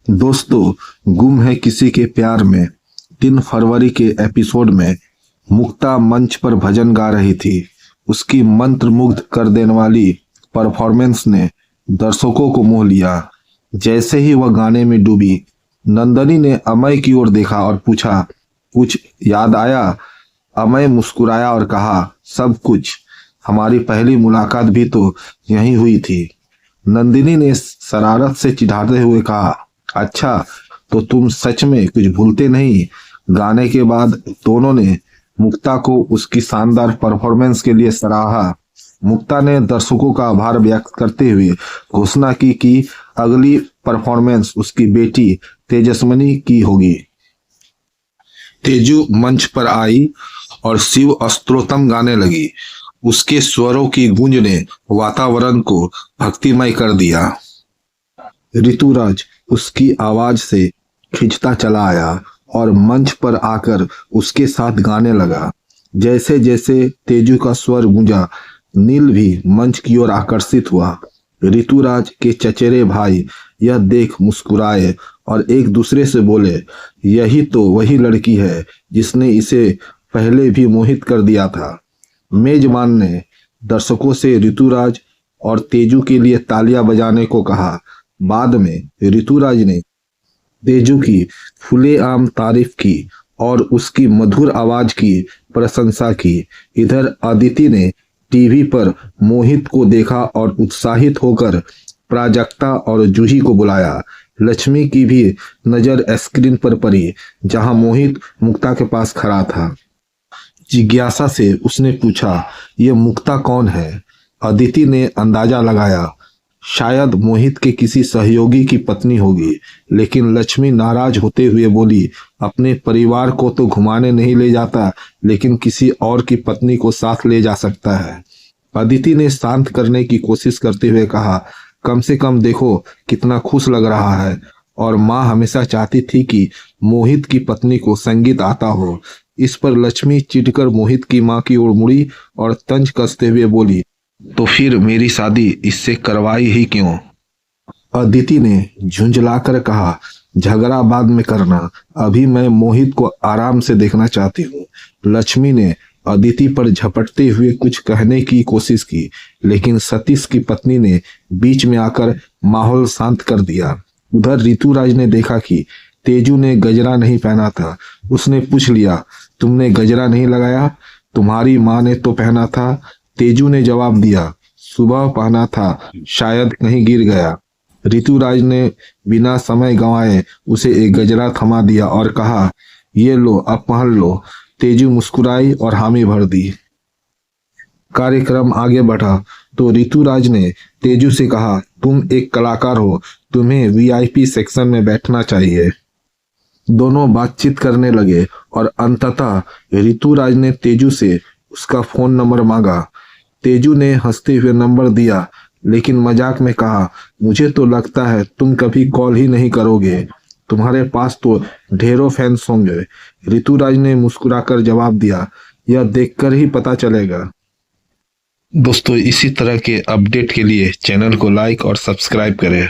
दोस्तों, गुम है किसी के प्यार में 3 फरवरी के एपिसोड में मुक्ता मंच पर भजन गा रही थी। उसकी मंत्रमुग्ध कर देने वाली परफॉर्मेंस ने दर्शकों को मोह लिया। जैसे ही वह गाने में डूबी, नंदनी ने अमय की ओर देखा और पूछा, कुछ याद आया? अमय मुस्कुराया और कहा, सब कुछ। हमारी पहली मुलाकात भी तो यहीं हुई थी। नंदिनी ने शरारत से चिढ़ाते हुए कहा, अच्छा तो तुम सच में कुछ भूलते नहीं। गाने के बाद दोनों ने मुक्ता को उसकी शानदार परफॉर्मेंस के लिए सराहा। मुक्ता ने दर्शकों का आभार व्यक्त करते हुए घोषणा की कि अगली परफॉर्मेंस उसकी बेटी तेजस्विनी की होगी। तेजू मंच पर आई और शिव स्तोत्रम गाने लगी। उसके स्वरों की गूंज ने वातावरण को भक्तिमय कर दिया। ऋतुराज उसकी आवाज से खिंचता चला आया और मंच पर आकर उसके साथ गाने लगा। जैसे जैसे तेजू का स्वर गूंजा, नील भी मंच की ओर आकर्षित हुआ। ऋतुराज के चचेरे भाई यह देख मुस्कुराए और एक दूसरे से बोले, यही तो वही लड़की है जिसने इसे पहले भी मोहित कर दिया था। मेजबान ने दर्शकों से ऋतुराज और तेजू के लिए तालियां बजाने को कहा। बाद में ऋतुराज ने तेजू की खुलेआम तारीफ की और उसकी मधुर आवाज की प्रशंसा की। इधर अदिति ने टीवी पर मोहित को देखा और उत्साहित होकर प्राजक्ता और जूही को बुलाया। लक्ष्मी की भी नजर स्क्रीन पर पड़ी जहां मोहित मुक्ता के पास खड़ा था। जिज्ञासा से उसने पूछा, यह मुक्ता कौन है? अदिति ने अंदाजा लगाया, शायद मोहित के किसी सहयोगी की पत्नी होगी। लेकिन लक्ष्मी नाराज होते हुए बोली, अपने परिवार को तो घुमाने नहीं ले जाता, लेकिन किसी और की पत्नी को साथ ले जा सकता है। अदिति ने शांत करने की कोशिश करते हुए कहा, कम से कम देखो कितना खुश लग रहा है। और माँ हमेशा चाहती थी कि मोहित की पत्नी को संगीत आता हो। इस पर लक्ष्मी चिढ़कर मोहित की माँ की ओर मुड़ी और तंज कसते हुए बोली, तो फिर मेरी शादी इससे करवाई ही क्यों? अदिति ने झुंझलाकर कहा, झगड़ा बाद में करना, अभी मैं मोहित को आराम से देखना चाहती हूँ। लक्ष्मी ने अदिति पर झपटते हुए कुछ कहने की कोशिश की, लेकिन सतीश की पत्नी ने बीच में आकर माहौल शांत कर दिया। उधर ऋतुराज ने देखा कि तेजू ने गजरा नहीं पहना था। उसने पूछ लिया, तुमने गजरा नहीं लगाया? तुम्हारी माँ ने तो पहना था। तेजू ने जवाब दिया, सुबह पहना था, शायद कहीं गिर गया। ऋतुराज ने बिना समय गंवाए उसे एक गजरा थमा दिया और कहा, ये लो, अब पहन लो। तेजू मुस्कुराई और हामी भर दी। कार्यक्रम आगे बढ़ा तो ऋतुराज ने तेजू से कहा, तुम एक कलाकार हो, तुम्हें वीआईपी सेक्शन में बैठना चाहिए। दोनों बातचीत करने लगे और अंततः ऋतुराज ने तेजू से उसका फोन नंबर मांगा। तेजू ने हंसते हुए नंबर दिया, लेकिन मजाक में कहा, मुझे तो लगता है तुम कभी कॉल ही नहीं करोगे, तुम्हारे पास तो ढेरों फैंस होंगे। ऋतुराज ने मुस्कुराकर जवाब दिया, यह देखकर ही पता चलेगा। दोस्तों, इसी तरह के अपडेट के लिए चैनल को लाइक और सब्सक्राइब करें।